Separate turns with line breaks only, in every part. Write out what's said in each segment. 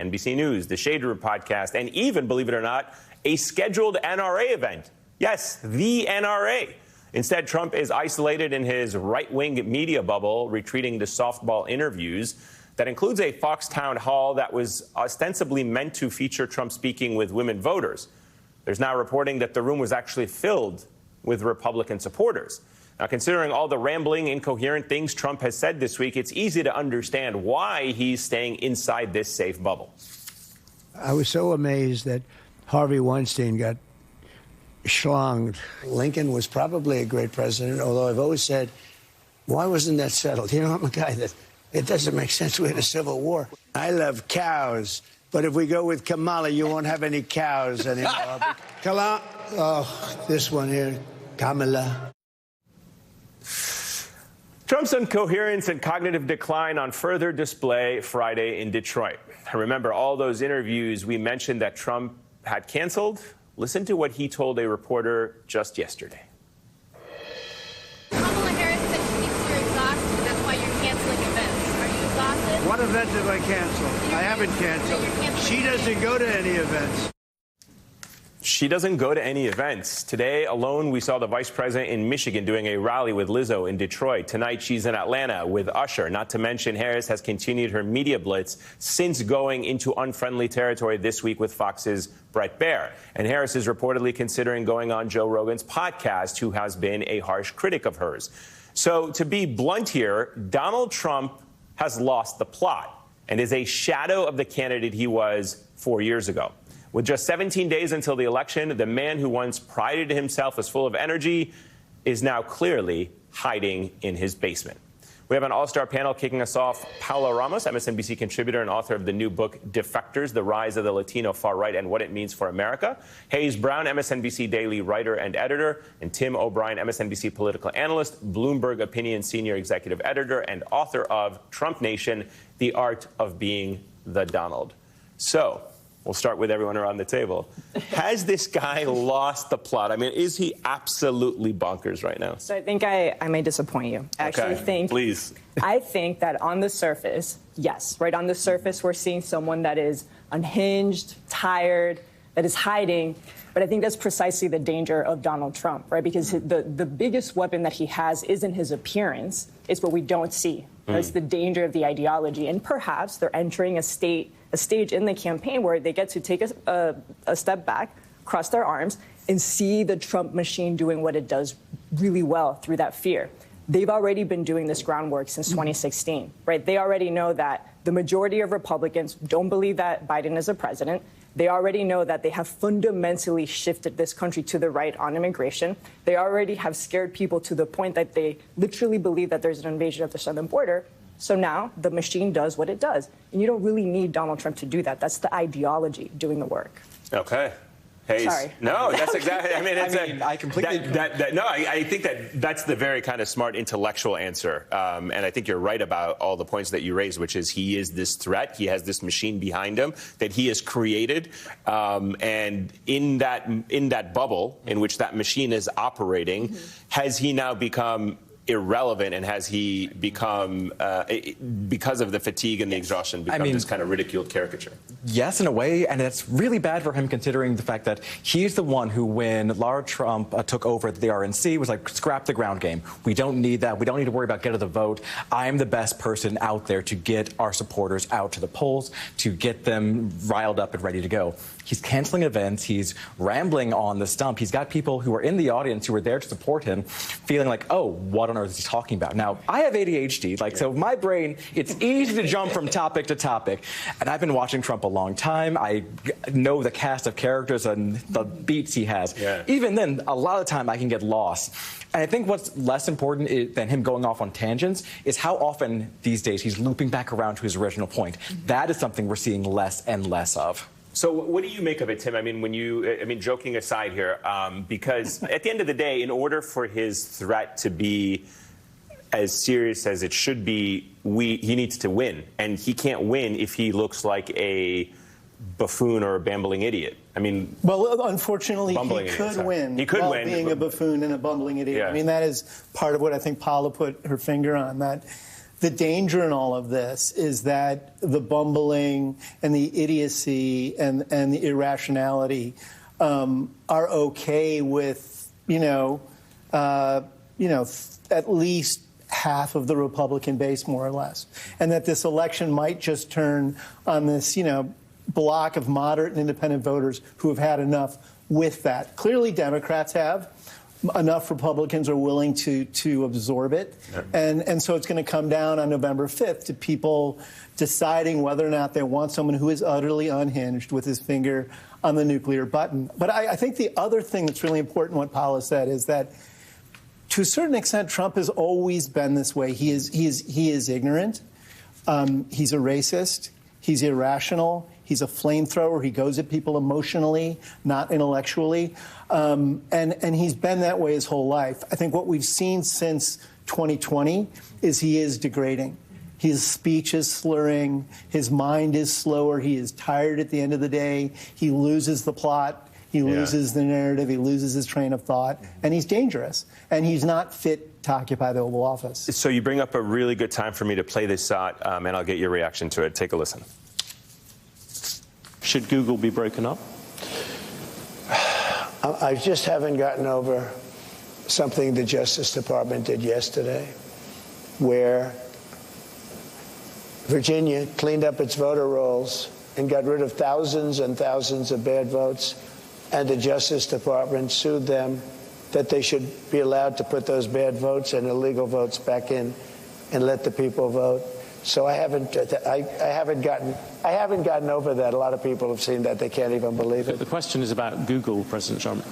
NBC News, the Shade Room podcast, and even, believe it or not, a scheduled NRA event. Yes, the NRA. Instead, Trump is isolated in his right-wing media bubble, retreating to softball interviews. That includes a Fox town hall that was ostensibly meant to feature Trump speaking with women voters. There's now reporting that the room was actually filled with Republican supporters. Now, considering all the rambling, incoherent things Trump has said this week, it's easy to understand why he's staying inside this safe bubble.
I was so amazed that Harvey Weinstein got schlonged. Lincoln was probably a great president, although I've always said, why wasn't that settled? You know, I'm a guy that it doesn't make sense. We had a civil war. I love cows, but if we go with Kamala, you won't have any cows anymore. This one here, Kamala.
Trump's incoherence and cognitive decline on further display Friday in Detroit. Remember all those interviews we mentioned that Trump had canceled? Listen to what he told a reporter just yesterday.
Kamala Harris said she thinks you're exhausted. That's why you're canceling events. Are you exhausted?
What event have I canceled? I haven't canceled. She doesn't go to any events.
She doesn't go to any events. Today alone, we saw the vice president in Michigan doing a rally with Lizzo in Detroit. Tonight, she's in Atlanta with Usher. Not to mention, Harris has continued her media blitz since going into unfriendly territory this week with Fox's Bret Baier. And Harris is reportedly considering going on Joe Rogan's podcast, who has been a harsh critic of hers. So to be blunt here, Donald Trump has lost the plot and is a shadow of the candidate he was 4 years ago. With just 17 days until the election, the man who once prided himself as full of energy is now clearly hiding in his basement. We have an all-star panel kicking us off. Paula Ramos, MSNBC contributor and author of the new book, Defectors, The Rise of the Latino Far Right and What It Means for America. Hayes Brown, MSNBC Daily writer and editor. And Tim O'Brien, MSNBC political analyst, Bloomberg Opinion senior executive editor, and author of Trump Nation, The Art of Being the Donald. So, we'll start with everyone around the table. Has this guy lost the plot? I mean, is he absolutely bonkers right now?
So I think I may disappoint you. I think that on the surface, yes, right on the surface, we're seeing someone that is unhinged, tired, that is hiding. But I think that's precisely the danger of Donald Trump, right? Because the biggest weapon that he has isn't his appearance. It's what we don't see. It's the danger of the ideology. And perhaps they're entering a stage in the campaign where they get to take a step back, cross their arms, and see the Trump machine doing what it does really well through that fear. They've already been doing this groundwork since 2016, right? They already know that the majority of Republicans don't believe that Biden is a president. They already know that they have fundamentally shifted this country to the right on immigration. They already have scared people to the point that they literally believe that there's an invasion of the southern border. So now the machine does what it does. And you don't really need Donald Trump to do that. That's the ideology doing the work.
Okay. Hayes.
Sorry.
No, that's exactly. I mean,
I completely.
I think that's the very kind of smart intellectual answer, and I think you're right about all the points that you raised, which is he is this threat. He has this machine behind him that he has created, and in that bubble in which that machine is operating, has he now become irrelevant, and has he become, because of the fatigue and the exhaustion, this kind of ridiculed caricature?
Yes, in a way, and it's really bad for him considering the fact that he's the one who, when Lara Trump took over the RNC, was like, scrap the ground game. We don't need that. We don't need to worry about getting the vote. I'm the best person out there to get our supporters out to the polls, to get them riled up and ready to go. He's canceling events. He's rambling on the stump. He's got people who are in the audience who are there to support him feeling like, oh, what on earth is he talking about? Now, I have ADHD, so my brain, it's easy to jump from topic to topic. And I've been watching Trump a long time. I know the cast of characters and the beats he has. Yeah. Even then, a lot of the time I can get lost. And I think what's less important than him going off on tangents is how often these days he's looping back around to his original point. That is something we're seeing less and less of.
So what do you make of it, Tim? I mean, joking aside here, because at the end of the day, in order for his threat to be as serious as it should be, he needs to win. And he can't win if he looks like a buffoon or a bumbling idiot. I mean,
well, unfortunately, he could win.
He could win,
being a buffoon and a bumbling idiot. Yeah. I mean, that is part of what I think Paula put her finger on. That the danger in all of this is that the bumbling and the idiocy and the irrationality are okay with, at least half of the Republican base, more or less, and that this election might just turn on this, block of moderate and independent voters who have had enough with that. Clearly, Democrats have. Enough Republicans are willing to absorb it. And so it's going to come down on November 5th to people deciding whether or not they want someone who is utterly unhinged with his finger on the nuclear button. But I think the other thing that's really important, what Paula said, is that to a certain extent, Trump has always been this way. He is ignorant. He's a racist. He's irrational. He's a flamethrower. He goes at people emotionally, not intellectually. And he's been that way his whole life. I think what we've seen since 2020 is he is degrading. His speech is slurring. His mind is slower. He is tired at the end of the day. He loses the plot. He loses the narrative. He loses his train of thought. And he's dangerous. And he's not fit to occupy the Oval Office.
So you bring up a really good time for me to play this out, and I'll get your reaction to it. Take a listen.
Should Google be broken up?
I just haven't gotten over something the Justice Department did yesterday, where Virginia cleaned up its voter rolls and got rid of thousands and thousands of bad votes, and the Justice Department sued them that they should be allowed to put those bad votes and illegal votes back in and let the people vote. So I haven't gotten over that. A lot of people have seen that. They can't even believe it.
The question is about Google, President Trump.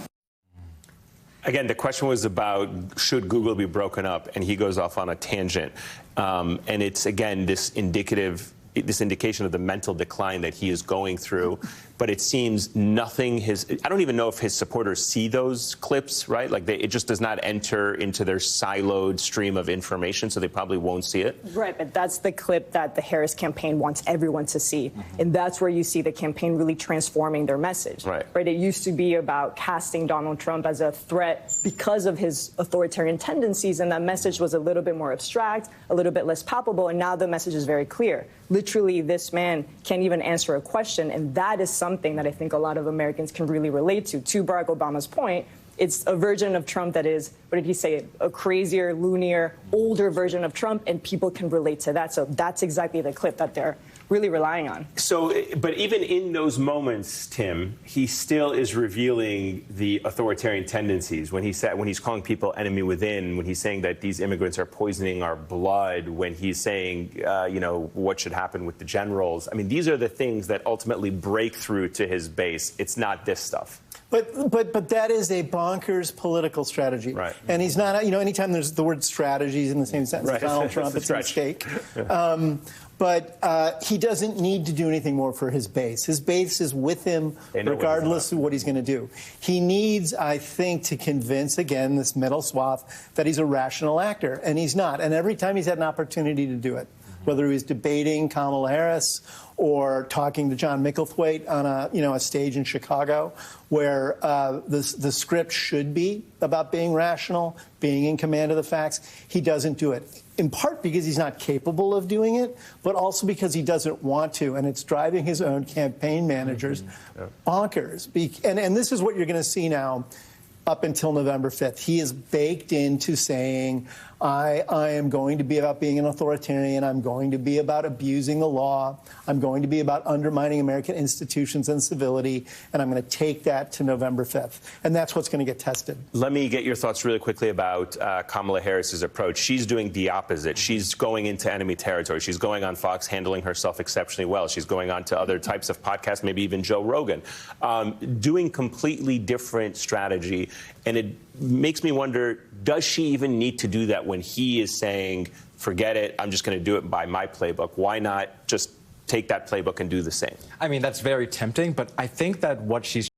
Again, the question was about should Google be broken up, and he goes off on a tangent. And it's, again, this indication of the mental decline that he is going through. But it seems I don't even know if his supporters see those clips, right? Like it just does not enter into their siloed stream of information, so they probably won't see it.
Right, but that's the clip that the Harris campaign wants everyone to see. And that's where you see the campaign really transforming their message.
Right.
It used to be about casting Donald Trump as a threat because of his authoritarian tendencies, and that message was a little bit more abstract, a little bit less palpable, and now the message is very clear. Literally, this man can't even answer a question, and that is something that I think a lot of Americans can really relate to. To Barack Obama's point, it's a version of Trump that is, what did he say, a crazier, loonier, older version of Trump, and people can relate to that. So that's exactly the clip that they're really relying on.
So, but even in those moments, Tim, he still is revealing the authoritarian tendencies when he's calling people enemy within, when he's saying that these immigrants are poisoning our blood, when he's saying, what should happen with the generals. I mean, these are the things that ultimately break through to his base. It's not this stuff.
But that is a bonkers political strategy.
Right.
And he's not, anytime there's the word strategies in the same sentence as Donald Trump, it's a mistake. But he doesn't need to do anything more for his base. His base is with him regardless of what he's going to do. He needs, I think, to convince, again, this middle swath that he's a rational actor, and he's not. And every time he's had an opportunity to do it, whether he was debating Kamala Harris or talking to John Micklethwait on a stage in Chicago, where the script should be about being rational, being in command of the facts, he doesn't do it. In part because he's not capable of doing it, but also because he doesn't want to, and it's driving his own campaign managers bonkers. And this is what you're going to see now up until November 5th. He is baked into saying, I am going to be about being an authoritarian. I'm going to be about abusing the law. I'm going to be about undermining American institutions and civility. And I'm going to take that to November 5th. And that's what's going to get tested.
Let me get your thoughts really quickly about Kamala Harris's approach. She's doing the opposite. She's going into enemy territory. She's going on Fox, handling herself exceptionally well. She's going on to other types of podcasts, maybe even Joe Rogan, doing completely different strategy. And it makes me wonder, does she even need to do that when he is saying, forget it, I'm just going to do it by my playbook? Why not just take that playbook and do the same?
I mean, that's very tempting, but I think that what she's